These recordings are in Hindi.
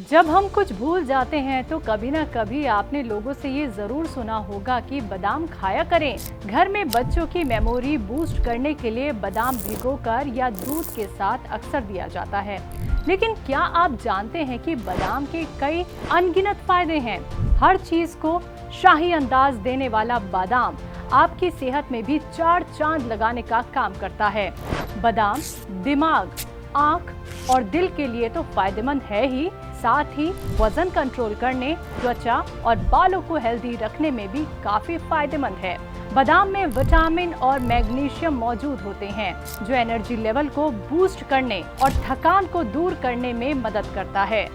जब हम कुछ भूल जाते हैं तो कभी ना कभी आपने लोगों से ये जरूर सुना होगा कि बादाम खाया करें। घर में बच्चों की मेमोरी बूस्ट करने के लिए बादाम भिगोकर या दूध के साथ अक्सर दिया जाता है। लेकिन क्या आप जानते हैं कि बादाम के कई अनगिनत फायदे हैं। हर चीज को शाही अंदाज देने वाला बादाम आपकी सेहत में भी 4 चांद लगाने का काम करता है। बादाम दिमाग, आंख और दिल के लिए तो फायदेमंद है ही, साथ ही वजन कंट्रोल करने, त्वचा और बालों को हेल्दी रखने में भी काफी फायदेमंद है। बादाम में विटामिन और मैग्नीशियम मौजूद होते हैं जो एनर्जी लेवल को बूस्ट करने और थकान को दूर करने में मदद करता है।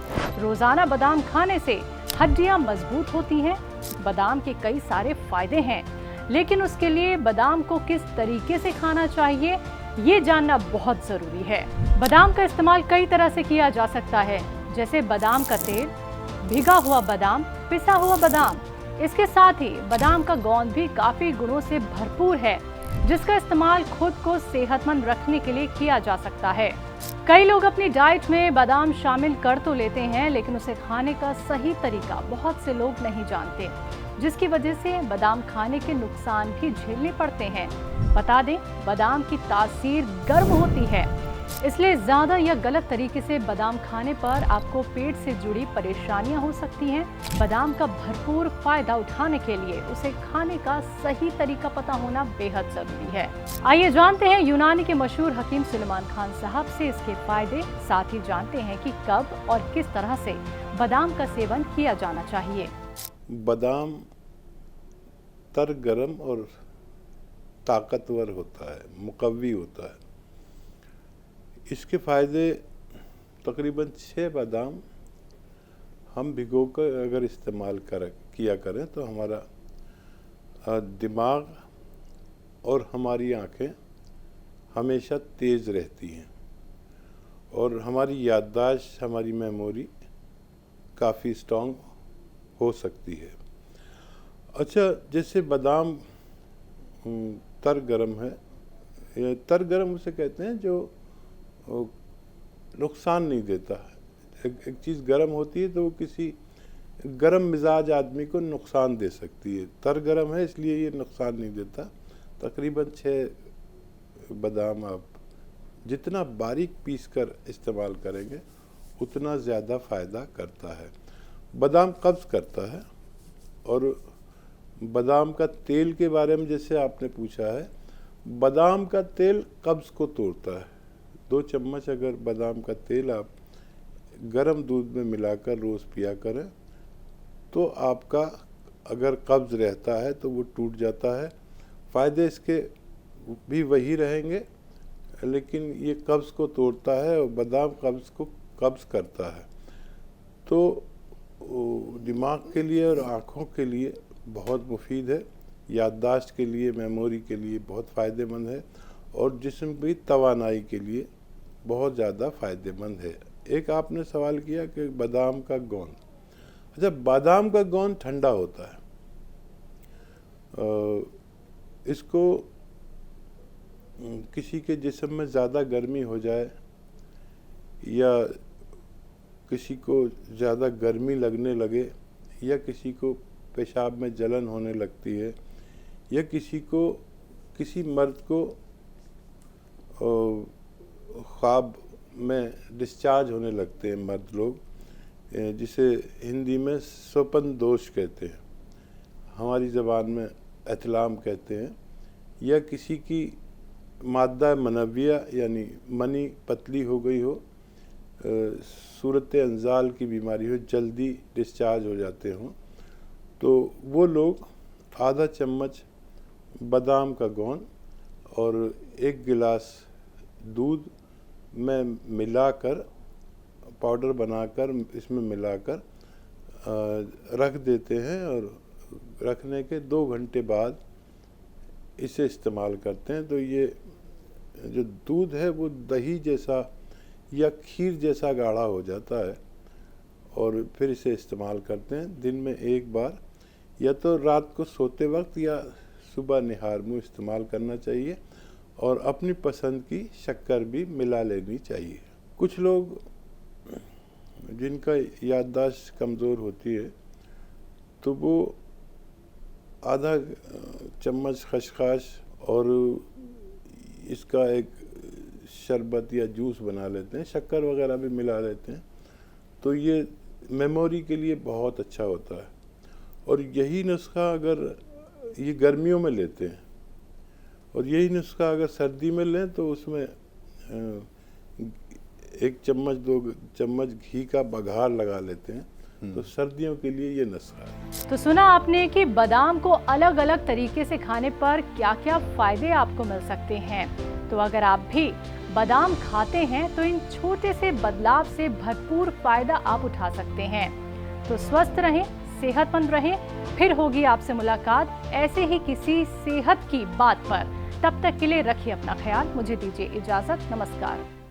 रोजाना बादाम खाने से हड्डियां मजबूत होती हैं। बादाम के कई सारे फायदे हैं, लेकिन उसके लिए बादाम को किस तरीके से खाना चाहिए ये जानना बहुत जरूरी है। बादाम का इस्तेमाल कई तरह से किया जा सकता है, जैसे बादाम का तेल, भिगा हुआ बादाम, पिसा हुआ बादाम। इसके साथ ही बादाम का गोंद भी काफी गुणों से भरपूर है, जिसका इस्तेमाल खुद को सेहतमंद रखने के लिए किया जा सकता है। कई लोग अपनी डाइट में बादाम शामिल कर तो लेते हैं, लेकिन उसे खाने का सही तरीका बहुत से लोग नहीं जानते, जिसकी वजह से बादाम खाने के नुकसान भी झेलने पड़ते हैं। बता दें, बादाम की तासीर गर्म होती है, इसलिए ज्यादा या गलत तरीके से बादाम खाने पर आपको पेट से जुड़ी परेशानियां हो सकती हैं। बादाम का भरपूर फायदा उठाने के लिए उसे खाने का सही तरीका पता होना बेहद जरूरी है। आइए जानते हैं यूनानी के मशहूर हकीम सुलेमान खान साहब से इसके फायदे, साथ ही जानते हैं कि कब और किस तरह से बादाम का सेवन किया जाना चाहिए। बादाम तर गरम और ताकतवर होता है, मुकव्वी होता है। इसके फायदे तकरीबन 6 बादाम हम भिगोकर अगर इस्तेमाल किया करें तो हमारा दिमाग और हमारी आँखें हमेशा तेज़ रहती हैं और हमारी याददाश्त, हमारी मेमोरी काफ़ी स्ट्रॉन्ग हो सकती है। अच्छा, जैसे बादाम तर गरम है, तर गरम उसे कहते हैं जो नुकसान नहीं देता है। एक चीज़ गर्म होती है तो वो किसी गर्म मिजाज आदमी को नुकसान दे सकती है। तर गरम है इसलिए ये नुकसान नहीं देता। तकरीबन 6 बादाम आप जितना बारीक पीस कर इस्तेमाल करेंगे उतना ज़्यादा फ़ायदा करता है। बादाम कब्ज़ करता है। और बादाम का तेल के बारे में जैसे आपने पूछा है, बादाम का तेल कब्ज़ को तोड़ता है। 2 चम्मच अगर बादाम का तेल आप गर्म दूध में मिलाकर रोज़ पिया करें तो आपका अगर कब्ज़ रहता है तो वो टूट जाता है। फ़ायदे इसके भी वही रहेंगे, लेकिन ये कब्ज़ को तोड़ता है और बादाम कब्ज़ को कब्ज़ करता है। तो दिमाग के लिए और आँखों के लिए बहुत मुफीद है, याददाश्त के लिए, मेमोरी के लिए बहुत फ़ायदेमंद है और जिस्म की तवानाई के लिए बहुत ज़्यादा फ़ायदेमंद है। एक आपने सवाल किया कि बादाम का गोंद। अच्छा, बादाम का गोंद ठंडा होता है। इसको किसी के जिस्म में ज़्यादा गर्मी हो जाए या किसी को ज़्यादा गर्मी लगने लगे या किसी को पेशाब में जलन होने लगती है या किसी मर्द को ख्वाब में डिस्चार्ज होने लगते हैं मर्द लोग, जिसे हिंदी में स्वपन दोष कहते हैं, हमारी ज़बान में एहतलाम कहते हैं, या किसी की मादा मनविया यानी मनी पतली हो गई हो, सूरत अंजाल की बीमारी हो, जल्दी डिस्चार्ज हो जाते हों, तो वो लोग आधा चम्मच बादाम का गोंद और 1 गिलास दूध में मिलाकर, पाउडर बनाकर इसमें मिलाकर रख देते हैं और रखने के 2 घंटे बाद इसे इस्तेमाल करते हैं। तो ये जो दूध है वो दही जैसा या खीर जैसा गाढ़ा हो जाता है और फिर इसे इस्तेमाल करते हैं। दिन में 1 बार, या तो रात को सोते वक्त या सुबह निहार मुँह इस्तेमाल करना चाहिए और अपनी पसंद की शक्कर भी मिला लेनी चाहिए। कुछ लोग जिनका याददाश्त कमज़ोर होती है तो वो आधा चम्मच खसखस और इसका एक शरबत या जूस बना लेते हैं, शक्कर वगैरह भी मिला लेते हैं, तो ये मेमोरी के लिए बहुत अच्छा होता है। और यही नुस्खा अगर ये गर्मियों में लेते हैं और यही नुस्खा अगर सर्दी में लें तो उसमें 1 चम्मच 2 चम्मच घी का बघार लगा लेते हैं, तो सर्दियों के लिए ये नुस्खा है। तो सुना आपने कि बादाम को अलग अलग तरीके से खाने पर क्या क्या फायदे आपको मिल सकते हैं। तो अगर आप भी बादाम खाते हैं तो इन छोटे से बदलाव से भरपूर फायदा आप उठा सकते हैं। तो स्वस्थ रहें, सेहतमंद रहें। फिर होगी आपसे मुलाकात ऐसे ही किसी सेहत की बात पर। तब तक के लिए रखिए अपना ख्याल। मुझे दीजिए इजाजत। नमस्कार।